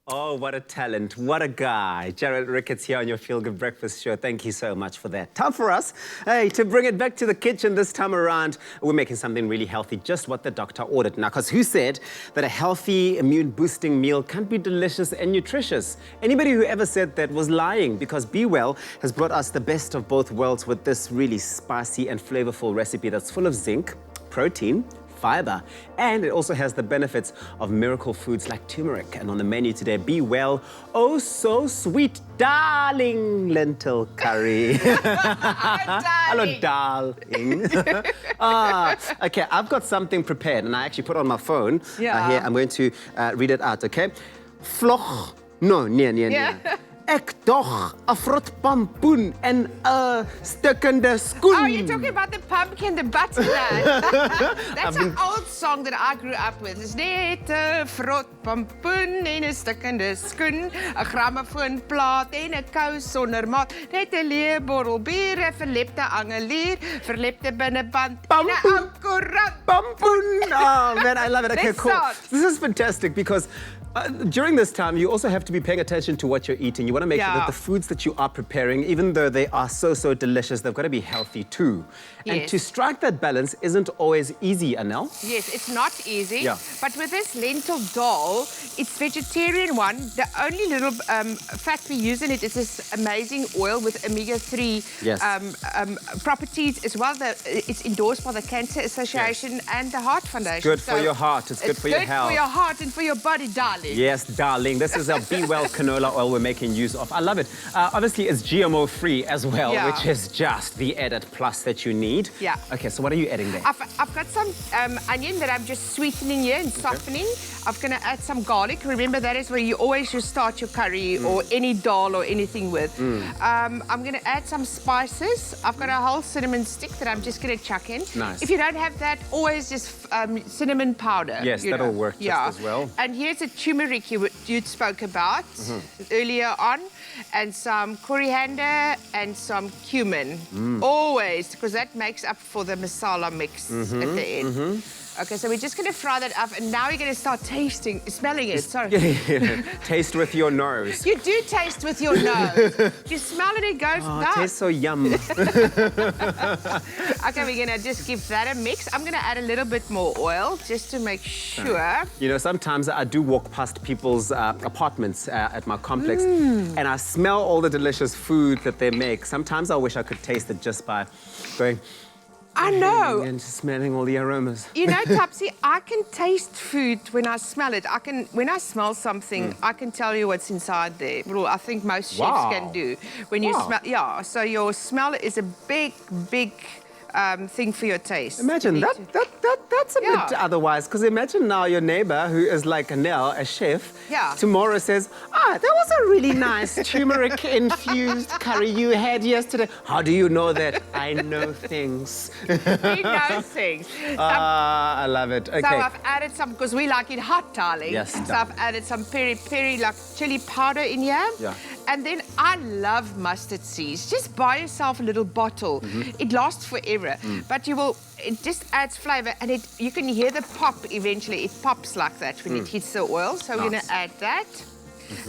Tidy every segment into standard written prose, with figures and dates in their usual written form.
Oh, what a talent. What a guy. Jared Ricketts here on your Feel Good Breakfast show. Thank you so much for that. Time for us, hey, to bring it back to the kitchen this time around. We're making something really healthy, just what the doctor ordered. Now, because who said that a healthy, immune-boosting meal can't be delicious and nutritious? Anybody who ever said that was lying, because BWELL has brought us the best of both worlds with this really spicy and flavorful recipe that's full of zinc, protein, fiber, and it also has the benefits of miracle foods like turmeric. And on the menu today, BWELL, oh so sweet Daaling Lentil curry. Hello, darling. Okay, I've got something prepared, and I actually put it on my phone. Here, I'm going to read it out, okay? Vlog, no, nee. Ek toch 'n vrotpampoen en 'n stukkende skoen. Oh, you're talking about the pumpkin, the butternut. That's an old song that I grew up with. It's net 'n vrotpampoen en 'n stukkende skoen, 'n grammofoonplaat en 'n kous sonder maat, net 'n leebottel bier, 'n verlepte angelier, verlepte binneband en 'n ou koerant. Pampoen. Oh man, I love it. Okay, Let's cool. start. This is fantastic because during this time, you also have to be paying attention to what you're eating. You want to make sure that the foods that you are preparing, even though they are so delicious, they've got to be healthy too. Yes. And to strike that balance isn't always easy, Anel. Yes, it's not easy. Yeah. But with this lentil dal, it's vegetarian one. The only little fat we use in it is this amazing oil with omega-3 properties as well. It's endorsed by the Cancer Association and the Heart Foundation. Good for your heart. It's good for your health. It's good for your heart and for your body, darling. Yes, darling. This is a BWELL canola oil we're making use of. I love it. Obviously, it's GMO-free as well, which is just the added plus that you need. Yeah. Okay, so what are you adding there? I've got some onion that I'm just sweetening here and softening. I'm going to add some garlic. Remember, that is where you always just start your curry or any dal or anything with. I'm going to add some spices. I've got a whole cinnamon stick that I'm just going to chuck in. Nice. If you don't have that, always just cinnamon powder. Yes, that'll work just as well. And here's a turmeric you spoke about earlier on, and some coriander and some cumin. Always, because that makes up for the masala mix at the end. Okay, so we're just going to fry that up, and now we're going to start smelling it. Sorry. Taste with your nose. You do taste with your nose. You smell it, it goes nuts. It tastes so yum. Okay, we're going to just give that a mix. I'm going to add a little bit more oil just to make sure. You know, sometimes I do walk past people's apartments at my complex, and I smell all the delicious food that they make. Sometimes I wish I could taste it just by going... I know. And smelling all the aromas. You know, Topsy, I can taste food when I smell it. When I smell something, I can tell you what's inside there. Well, I think most chefs can do. When you smell, so your smell is a big thing for your taste. Imagine that's a bit otherwise, because imagine now your neighbor who is like Anel, a chef, tomorrow says, that was a really nice turmeric infused curry you had yesterday. How do you know that? I know things. We know things. I love it. Okay. So I've added some, because we like it hot, darling. Yes. So I've added some peri like chili powder in here. Yeah. And then I love mustard seeds. Just buy yourself a little bottle. It lasts forever. But it just adds flavor, and you can hear the pop eventually. It pops like that when it hits the oil. So we're going to add that.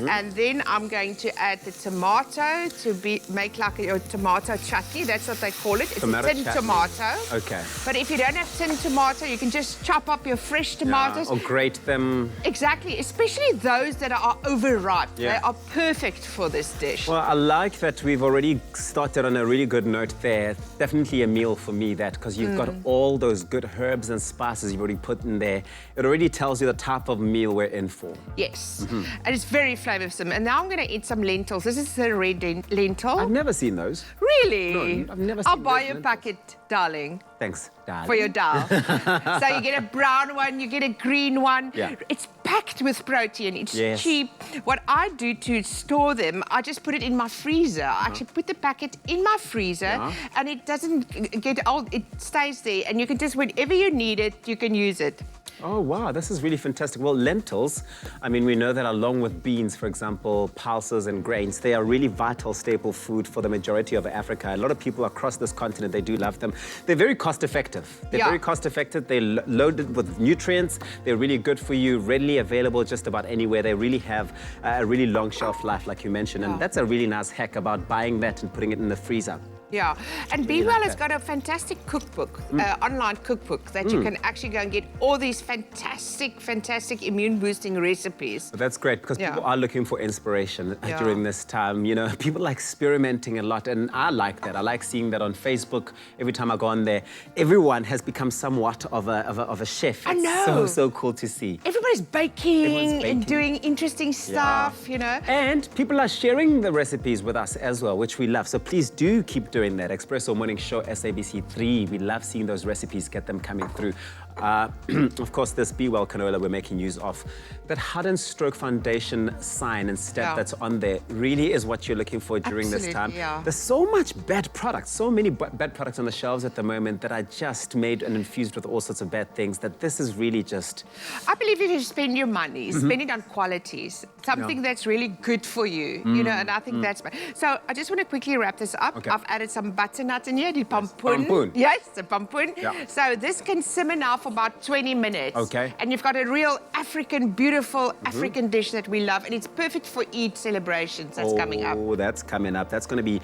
And then I'm going to add the tomato to make like your tomato chutney. That's what they call it. It's a tin tomato. Okay. But if you don't have tin tomato, you can just chop up your fresh tomatoes. Or grate them. Exactly, especially those that are overripe. They are perfect for this dish. Well, I like that we've already started on a really good note there. Definitely a meal for me, that, because you've got all those good herbs and spices you've already put in there. It already tells you the type of meal we're in for. Yes, and it's very flavoursome. And now I'm going to eat some lentils. This is the red lentil. I've never seen those. Really? No, I've never seen I'll buy you a lentils. packet, darling. Thanks, darling. For your dal. So you get a brown one, you get a green one. Yeah. It's packed with protein. It's cheap. What I do to store them, I just put it in my freezer. I actually put the packet in my freezer, and it doesn't get old. It stays there, and you can just, whenever you need it, you can use it. Oh, wow, this is really fantastic. Well, lentils, I mean, we know that along with beans, for example, pulses and grains, they are really vital staple food for the majority of Africa. A lot of people across this continent, they do love them. They're very cost effective. They're very cost effective. They're loaded with nutrients. They're really good for you, readily available just about anywhere. They really have a really long shelf life, like you mentioned. And that's a really nice hack about buying that and putting it in the freezer. Yeah, and BWELL has got a fantastic cookbook, online cookbook, that you can actually go and get all these fantastic immune-boosting recipes. That's great, because people are looking for inspiration during this time. You know, people are experimenting a lot, and I like that. I like seeing that on Facebook. Every time I go on there, everyone has become somewhat of a chef. I know. It's so cool to see. Everybody's baking and doing interesting stuff, you know. And people are sharing the recipes with us as well, which we love. So please do keep doing that. Expresso Morning Show, SABC3. We love seeing those recipes, get them coming through. Of course, this BWELL canola we're making use of. That Heart and Stroke Foundation sign and stamp that's on there really is what you're looking for during this time. There's so much bad products, so many bad products on the shelves at the moment that are just made and infused with all sorts of bad things, that this is really just... I believe if you spend your money, spend it on qualities, something that's really good for you, you know, and I think that's... So I just want to quickly wrap this up. I've added some butternut in here, the pompoen. Yes, the pompoen. So this can simmer now for about 20 minutes. And you've got a real African, beautiful African dish that we love, and it's perfect for Eid celebrations that's coming up. Oh, that's coming up. That's going to be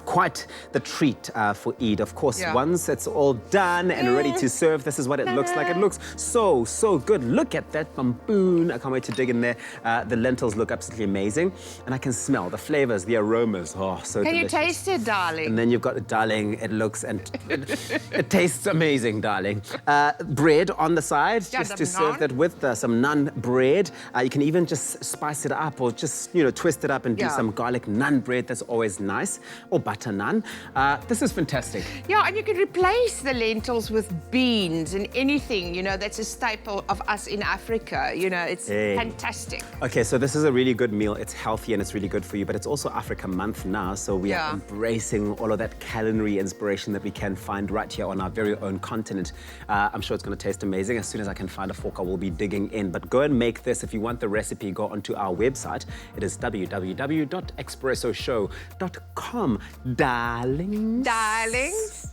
quite the treat for Eid. Of course, once it's all done and ready to serve, this is what it looks like. It looks so good. Look at that pompoen. I can't wait to dig in there. The lentils look absolutely amazing, and I can smell the flavors, the aromas. Oh, so delicious. Can you taste it, darling? And then you've got the darling. It looks and it tastes amazing, darling. Bread on the side, just to serve that with some naan bread. You can even just spice it up, or just, you know, twist it up and do some garlic naan bread. That's always nice. Or butter naan. This is fantastic. Yeah, and you can replace the lentils with beans and anything, you know, that's a staple of us in Africa. You know, it's fantastic. Okay, so this is a really good meal. It's healthy and it's really good for you, but it's also Africa Month now, so we are embracing all of that culinary inspiration that we can find right here on our very own continent. I'm sure it's going to taste amazing. As soon as I can find a fork, I will be digging in. But go and make this. If you want the recipe, go onto our website. It is www.expressoshow.com. Darlings. Darlings.